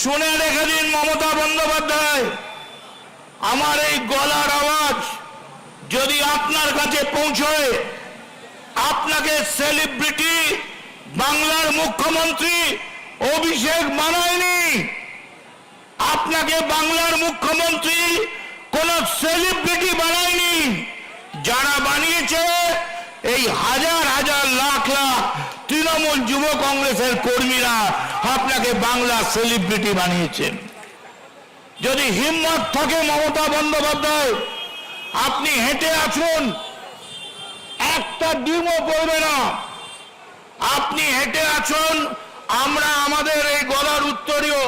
শুনে রেখে দিন মমতা বন্দ্যোপাধ্যায়, আমার এই গলার আওয়াজ যদি আপনার কাছে পৌঁছয়, আপনাকে সেলিব্রিটি বাংলার মুখ্যমন্ত্রী অভিষেক বানায়নি। আপনাকে বাংলার মুখ্যমন্ত্রী কোন সেলিব্রিটি বানায়নি। যারা বানিয়েছে এই হাজার হাজার লাখ লাখ তৃণমূল যুব কংগ্রেসের কর্মীরা আপনাকে বাংলা সেলিব্রিটি বানিয়েছেন। যদি হিম্মত থাকে মমতা বন্দ্যোপাধ্যায়, আপনি হেঁটে আসুন, একটা ডিমও পড়বে না। আপনি হেঁটে আসুন, আমরা আমাদের এই গলার উত্তরীয়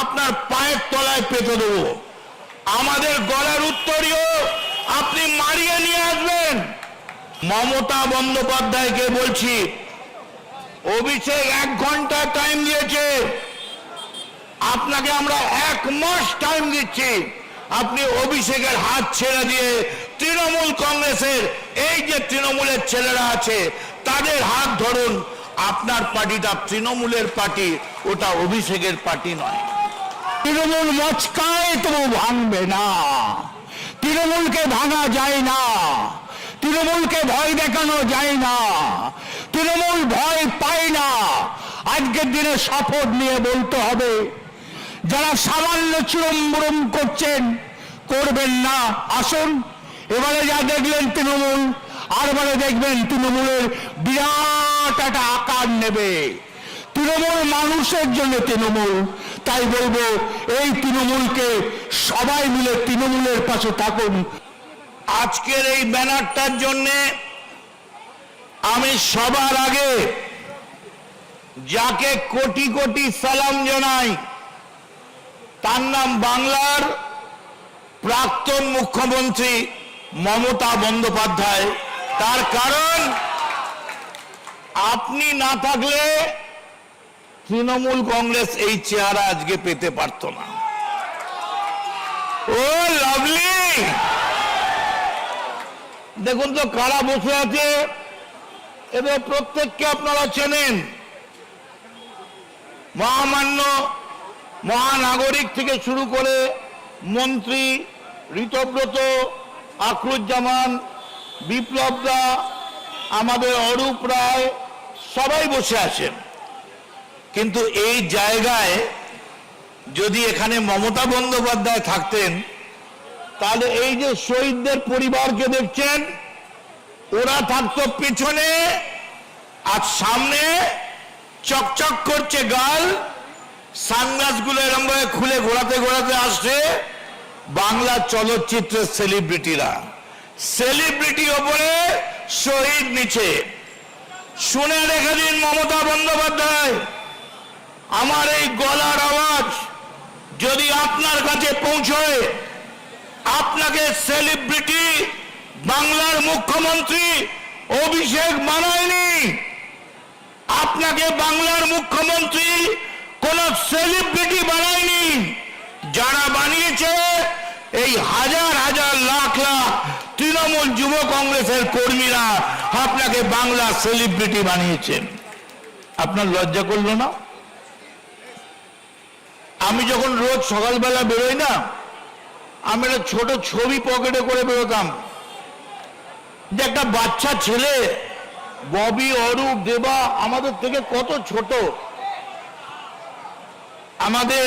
আপনার পায়ের তলায় পেতে দেব। আমাদের গলার উত্তরীয় আপনি মারিয়ে নিয়ে আসবেন। মমতা বন্দ্যোপাধ্যায়কে বলছি, অভিষেক 1 ঘন্টা টাইম দিয়েছে, আপনাকে আমরা 1 মাস টাইম দিচ্ছি। আপনি অভিষেকের হাত ছেড়ে দিয়ে তৃণমূল কংগ্রেসের এই যে তৃণমূলের ছেলেরা আছে তাদের হাত ধরুন। আপনার পার্টিটা তৃণমূলের পার্টি, ওটা অভিষেকের পার্টি নয়। তৃণমূল মচকায় তবু ভাঙবে না, তৃণমূলকে ভাঙা যায় না, তৃণমূলকে ভয় দেখানো যায় না, তৃণমূল ভয় পায় না। আজকের দিনে শপথ নিয়ে বলতে হবে, যারা সামান্য চুরুম করছেন করবেন না। আসুন, এবারে যা দেখলেন তৃণমূল, আরবারে দেখবেন তৃণমূলের বিরাট একটা আকার নেবে। তৃণমূল মানুষের জন্য তৃণমূল, তাই বলবো এই তৃণমূলকে সবাই মিলে তৃণমূলের পাশে থাকুন। আজকের এই ব্যানারটার জন্য আমি সবার আগে যাকে কোটি কোটি সালাম জানাই, তার নাম বাংলার প্রাক্তন মুখ্যমন্ত্রী মমতা বন্দ্যোপাধ্যায়। তার কারণ, আপনি না থাকলে তৃণমূল কংগ্রেস এই চেহারা আজকে পেতে পারত না। ও লাভলি, দেখুন তো কারা বসে আছে, এদের প্রত্যেককে আপনারা চেনেন। মহামান্য মহানাগরিক থেকে শুরু করে মন্ত্রী ঋতব্রত, আখরুজ্জামান, বিপ্লব দা, আমাদের অরূপ রায়, সবাই বসে আছেন। কিন্তু এই জায়গায় যদি এখানে মমতা বন্দ্যোপাধ্যায় থাকতেন, তাহলে এই যে শহীদদের পরিবারকে দেখছেন, ওরা থাকতো পিছনে, আর সামনে চকচক করছে গাল, সানগ্লাস গুলো এরকম ভাবে খুলে ঘোরাতে ঘোরাতে আসছে বাংলা চলচ্চিত্রের সেলিব্রিটিরা। সেলিব্রিটি ওপরে, শহীদ নিচে। শুনে রেখে দিন মমতা বন্দ্যোপাধ্যায়, আমার এই গলার আওয়াজ যদি আপনার কাছে পৌঁছয়, আপনাকে সেলিব্রিটি বাংলার মুখ্যমন্ত্রী অভিষেক বানায়নি। আপনাকে বাংলার মুখ্যমন্ত্রী কোন সেলিব্রিটি বানায়নি। যারা বানিয়েছে এই হাজার হাজার লাখ লাখ তৃণমূল যুব কংগ্রেসের কর্মীরা আপনাকে বাংলা সেলিব্রিটি বানিয়েছেন। আপনার লজ্জা করলো না? আমি যখন রোজ সকালবেলা বেরোই না, আমি একটা ছোট ছবি পকেটে করে বেরোতাম, যে একটা বাচ্চা ছেলে, ববি, অরূপ, দেবা আমাদের থেকে কত ছোট, আমাদের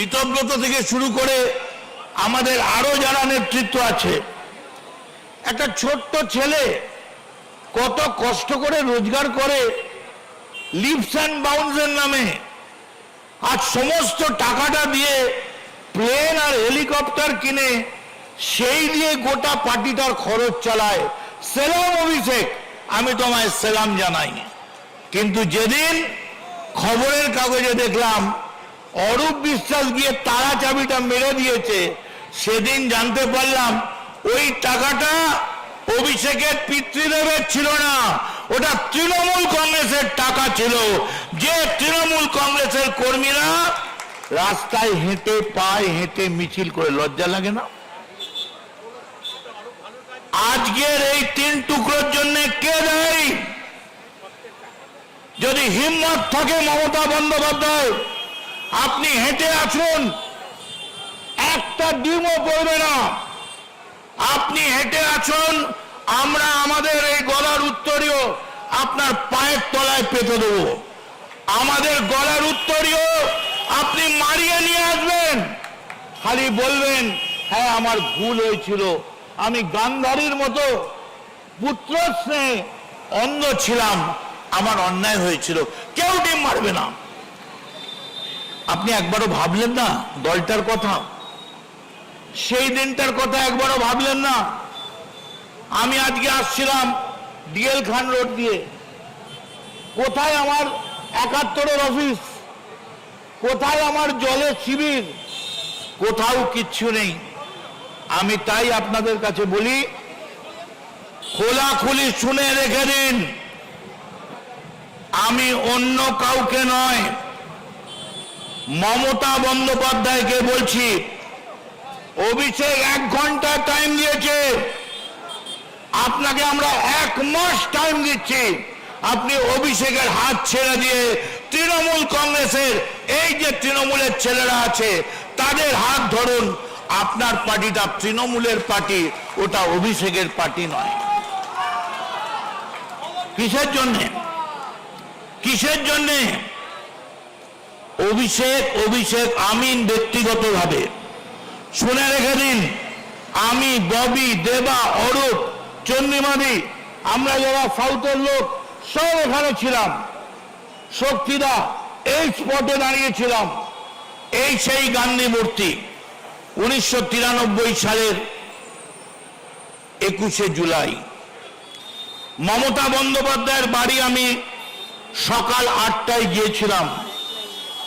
ঋতব্রত থেকে শুরু করে আমাদের আরো যারা নেতৃত্ব আছে, একটা ছোট্ট ছেলে কত কষ্ট করে রোজগার করে লিপস অ্যান্ড বাউন্সের নামে, আর সমস্ত টাকাটা দিয়ে প্লেন আর হেলিকপ্টার কিনে সেই দিয়ে গোটা পার্টিটার খরচ চালায়। সেলাম অভিষেক, আমি তোমায় সেলাম জানাই। কিন্তু যেদিন খবরের কাগজে দেখলাম অরূপ বিশ্বাস গিয়ে তারা চাবিটা মেরে দিয়েছে, সেদিন জানতে পারলাম ওই টাকাটা অভিষেকের পিতৃদেবের ছিল না, ওটা তৃণমূল কংগ্রেসের টাকা ছিল। যে তৃণমূল কংগ্রেসের কর্মীরা রাস্তায় হেঁটে, পায়ে হেঁটে মিছিল করে, লজ্জা লাগে না? আজকের এই 3 টুকরোর জন্য কে দায়ী? যদি হিম্মত থাকে মমতা বন্দ্যোপাধ্যায়, আপনি হেঁটে আসুন, একটা ডিমও পড়বে না। আপনি হেঁটে আসুন, আমরা আমাদের এই গলার উত্তরীয় আপনার পায়ের তলায় পেতে দেবো। আমাদের গলার উত্তরীয় আপনি মারিয়ে নিয়ে আসবেন, খালি বলবেন হ্যাঁ আমার ভুল হয়েছিল, আমি গান্ধারীর মতো পুত্র স্নেহে অন্ধ ছিলাম, আমার অন্যায় হয়েছিল। কেউ ডিম মারবে না। আপনি একবারও ভাবলেন না দলটার কথা? সেই দিনটার কথা একবারও ভাবলেন না? আমি আজকে আসছিলাম ডিএল খান রোড দিয়ে, কোথায় আমার 71-এর অফিস, কোথায় আমার জলের শিবির? কোথাও কিচ্ছু নেই। আমি তাই আপনাদের কাছে বলি, খোলাখুলি শুনে রেখে দিন, আমি অন্য কাউকে নয়, মমতা বন্দ্যোপাধ্যায়কে বলছি। অভিষেক 1 ঘন্টা টাইম দিয়েছে, আপনাকে আমরা 1 মাস টাইম দিচ্ছি। আপনি অভিষেকের হাত ছেড়ে দিয়ে তৃণমূল কংগ্রেসের এই যে তৃণমূলের ছেলেরা আছে তাদের হাত ধরুন। আপনার পার্টিটা তৃণমূলের পার্টি, ওটা অভিষেকের পার্টি নয়। কিসের জন্যে? কিসের জন্যে অভিষেক? আমি ব্যক্তিগতভাবে শুনে রেখে দিন, আমি, ববি, দেবা, অরূপ, চন্দ্রিমাদি, আমরা যারা সাউথের লোক সব এখানে ছিলাম। শক্তিদা এই স্পটে দাঁড়িয়েছিলাম। এই সেই গান্ধী মূর্তি 1993 সালের 21শে জুলাই। মমতা বন্দ্যোপাধ্যায়ের বাড়ি আমি সকাল 8টায় গিয়েছিলাম।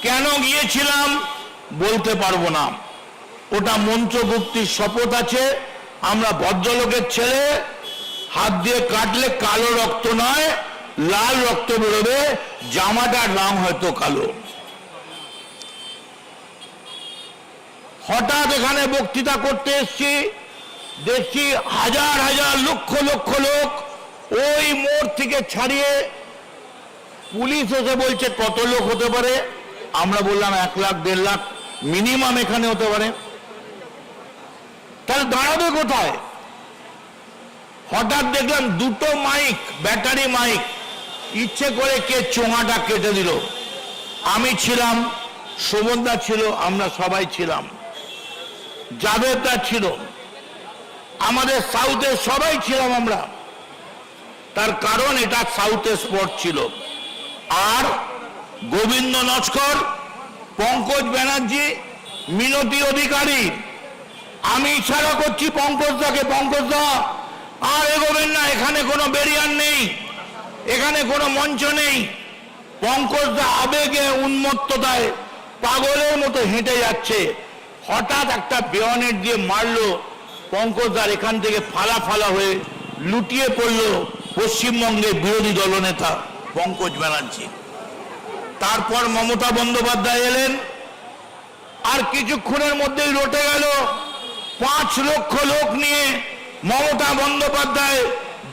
কেন গিয়েছিলাম বলতে পারবো না, ওটা মন্ত্রগুপ্তির শপথ আছে। আমরা ভদ্রলোকের ছেলে, হাত দিয়ে কাটলে কালো রক্ত নয় লাল রক্ত বেরোবে, জামাটার রং হয়তো কালো। হঠাৎ এখানে বক্তৃতা করতে এসছি, দেখছি হাজার হাজার লক্ষ লক্ষ লোক। ওই মোড় থেকে ছাড়িয়ে পুলিশ এসে বলছে কত লোক হতে পারে? আমরা বললাম 1 লাখ 1.5 লাখ মিনিমাম এখানে হতে পারে। তাহলে দাঁড়াবে কোথায়? হঠাৎ দেখলাম 2টো মাইক, ব্যাটারি মাইক, ইচ্ছে করে কে চোঙাটা কেটে দিল। আমি ছিলাম, শোভনদা ছিল, আমরা সবাই ছিলাম, জাভেদদা ছিল, আমাদের সাউথের সবাই ছিলাম আমরা। তার কারণ এটা সাউথের স্পট ছিল। আর গোবিন্দ নস্কর, পঙ্কজ ব্যানার্জি, মিনতি অধিকারী, আমি ইশারা করছি পঙ্কজদাকে, পঙ্কজদা আর এগোবেন না, এখানে কোনো ব্যারিয়ার নেই, এখানে কোনো মঞ্চ নেই। পঙ্কজদা আবেগে উন্মত্ততায় পাগলের মতো হেঁটে যাচ্ছে। হঠাৎ একটা বেয়নেট দিয়ে মারলো, পঙ্কজদার এখান থেকে ফালা ফালা হয়ে লুটিয়ে পড়ল পশ্চিমবঙ্গের বিরোধী দলনেতা পঙ্কজ ব্যানার্জি। তারপর মমতা বন্দ্যোপাধ্যায় এলেন, আর কিছুক্ষণের মধ্যেই রটে গেল 5 লক্ষ লোক নিয়ে মমতা বন্দ্যোপাধ্যায়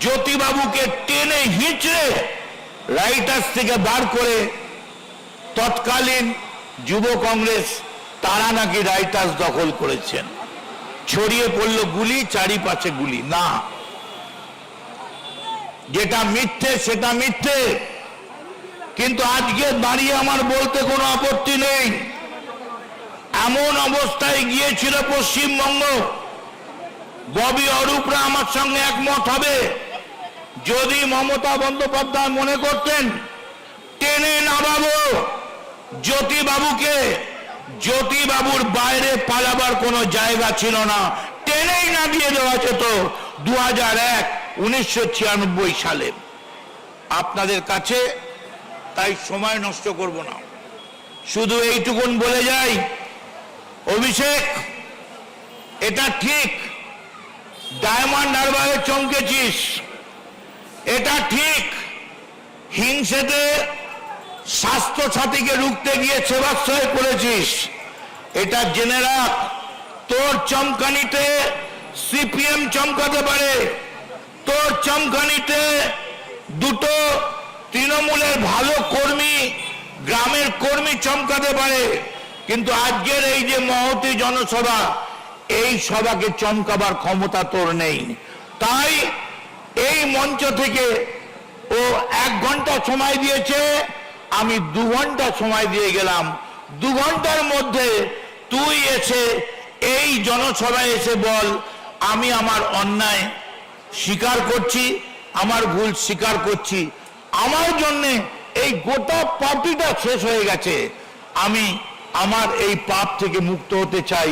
জ্যোতিবাবুকে টেনে হিঁচড়ে রাইটার্স থেকে বার করে, তৎকালীন যুব কংগ্রেস তারা নাকি রাইটার্স দখল করেছেন। ছড়িয়ে পড়ল গুলি, চারিপাশে গুলি। না, যেটা মিথ্যে সেটা মিথ্যে। কিন্তু আজকে দাঁড়িয়ে আমার বলতে কোনো আপত্তি নেই, এমন অবস্থায় গিয়েছিল পশ্চিমবঙ্গ। ববি, অরূপরা আমার সঙ্গে একমত হবে, যদি মমতা বন্দ্যোপাধ্যায় মনে করতেন টেনে নামাবো জ্যোতিবাবুকে, জ্যোতিবাবুর বাইরে পালাবার কোনো জায়গা ছিল না, টেনেই নামিয়ে দেওয়া যেত 2001 1996 সালে। আপনাদের কাছে তাই সময় নষ্ট করব না, শুধু এইটুকুন বলে যাই, অভিষেক এটা ঠিক ডায়মন্ড হারবারে চমকেছিস, এটা ঠিক হিংসেতে স্বাস্থ্য সাথীকে রুখতে গিয়ে সেবাশ্রয় করেছিস, এটা জেনে রাখ। তোর চমকানিতে সিপিএম চমকাতে পারে, তোর চমকানিতে 2টো তৃণমূলের ভালো কর্মী, গ্রামের কর্মী চমকাতে পারে, কিন্তু আজকের এই যে মহতী জনসভা, এই সভাকে চমকাবার ক্ষমতা তোর নেই। তাই এই মঞ্চ থেকে ও 1 ঘন্টা সময় দিয়েছে, আমি 2 ঘন্টা সময় দিয়ে গেলাম। 2 ঘন্টার মধ্যে তুই এসে এই জনসভায় এসে বল, আমি আমার অন্যায় স্বীকার করছি, আমার ভুল স্বীকার করছি, আমার জন্য এই গোটা পার্টিটা শেষ হয়ে গেছে, আমি আমার এই পাপ থেকে মুক্ত হতে চাই।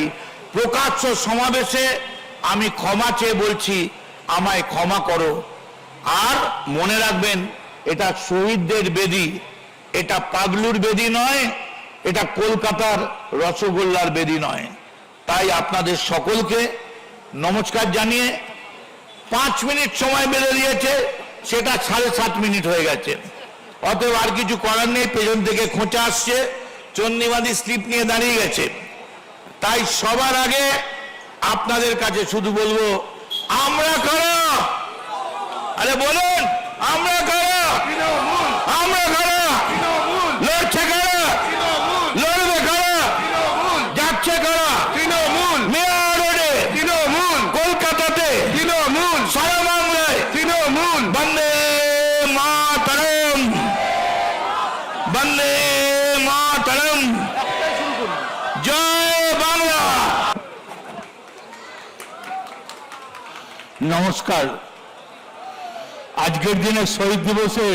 প্রকাশ্য সমাবেশে আমি ক্ষমা চেয়ে বলছি, আমায় ক্ষমা করো। আর মনে রাখবেন, এটা শহীদদের বেদি, এটা পাগলুর বেদি নয়, এটা কলকাতার রসগোল্লার বেদি নয়। তাই আপনাদের সকলকে নমস্কার জানিয়ে 5 মিনিট সময় বেঁধে দিয়েছে, সেটা 7.5 মিনিট হয়ে গেছে। অতএব আর কিছু করার নেই, পেছন থেকে খোঁচা আসছে, চন্ডিমাদি স্লিপ নিয়ে দাঁড়িয়ে গেছে। তাই সবার আগে আপনাদের কাছে শুধু বলবো, আমরা কারা? আরে বলুন, আমরা কারা? আমরা কারা? লড়ছে কারা? লড়বে কারা? যাচ্ছে কারা? তৃণমূল। মেয়র রোডে তৃণমূল, কলকাতাতে তৃণমূল, সারা বাংলায় তৃণমূল। বন্দে মাতরম, বন্দে মাতরম, জয় বাংলা। নমস্কার। আজকের দিনে শহীদ দিবসে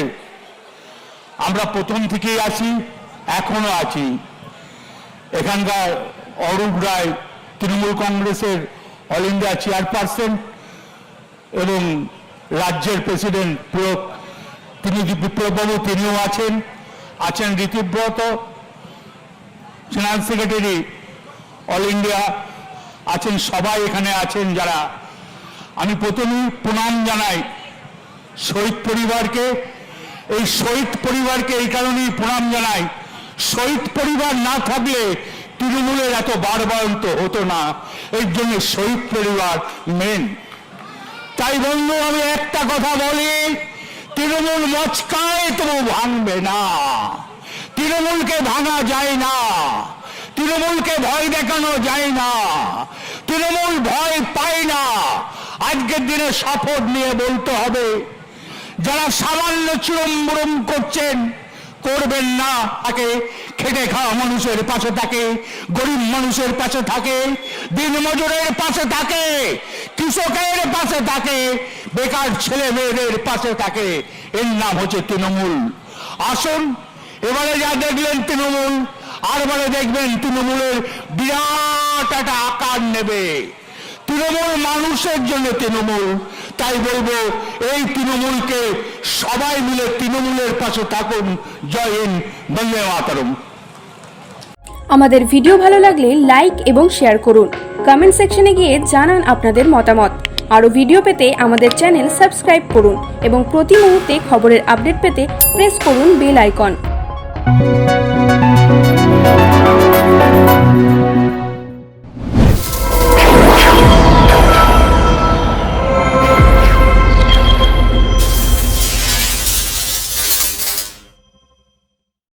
আমরা প্রথম থেকেই আছি, এখনো আছি। এখানকার অরূপ রায় তৃণমূল কংগ্রেসের অল ইন্ডিয়া চেয়ারপারসন এবং রাজ্যের প্রেসিডেন্ট তিনি বিপ্লববাবু, তিনিও আছেন। আছেন ঋতিব্রত, জেনারেল সেক্রেটারি অল ইন্ডিয়া আছেন, সবাই এখানে আছেন যারা। আমি প্রথমেই প্রণাম জানাই শহীদ পরিবারকে। এই শহীদ পরিবারকে এই কারণেই প্রণাম জানাই, শহীদ পরিবার না থাকলে তৃণমূলের এত বাড়বাড়ন্ত হতো না। এর জন্য শহীদ পরিবার মেন। তাই বন্ধু, আমি একটা কথা বলি, তৃণমূল মচকায় তবু ভাঙবে না। তৃণমূলকে ভাঙা যায় না, তৃণমূলকে ভয় দেখানো যায় না, তৃণমূল ভয় পায় না। আজকের দিনে শপথ নিয়ে বলতে হবে, যারা সামান্য চুরুম করছেন, করবেন না। তাকে খেটে খাওয়া মানুষের পাশে থাকে, গরিব মানুষের পাশে থাকে, দিনমজুরের পাশে থাকে, কৃষকের পাশে থাকে, বেকার ছেলে মেয়েদের পাশে থাকে। এর নাম হচ্ছে তৃণমূল। আসুন, এবারে যা দেখলেন তৃণমূল, আরবারে দেখবেন তৃণমূলের বিরাট একটা আকার নেবে। তৃণমূল মানুষের জন্য তৃণমূল। তাই বলবো, এই তৃণমূলকে সবাই মিলে তৃণমূলের পাশে থাকুন। জয় হিন্দ, বন্দে মাতরম। আমাদের ভিডিও ভালো লাগলে লাইক এবং শেয়ার করুন। কমেন্ট সেকশনে গিয়ে জানান আপনাদের মতামত। আরও ভিডিও পেতে আমাদের চ্যানেল সাবস্ক্রাইব করুন এবং প্রতি মুহূর্তে খবরের আপডেট পেতে প্রেস করুন বেল আইকন।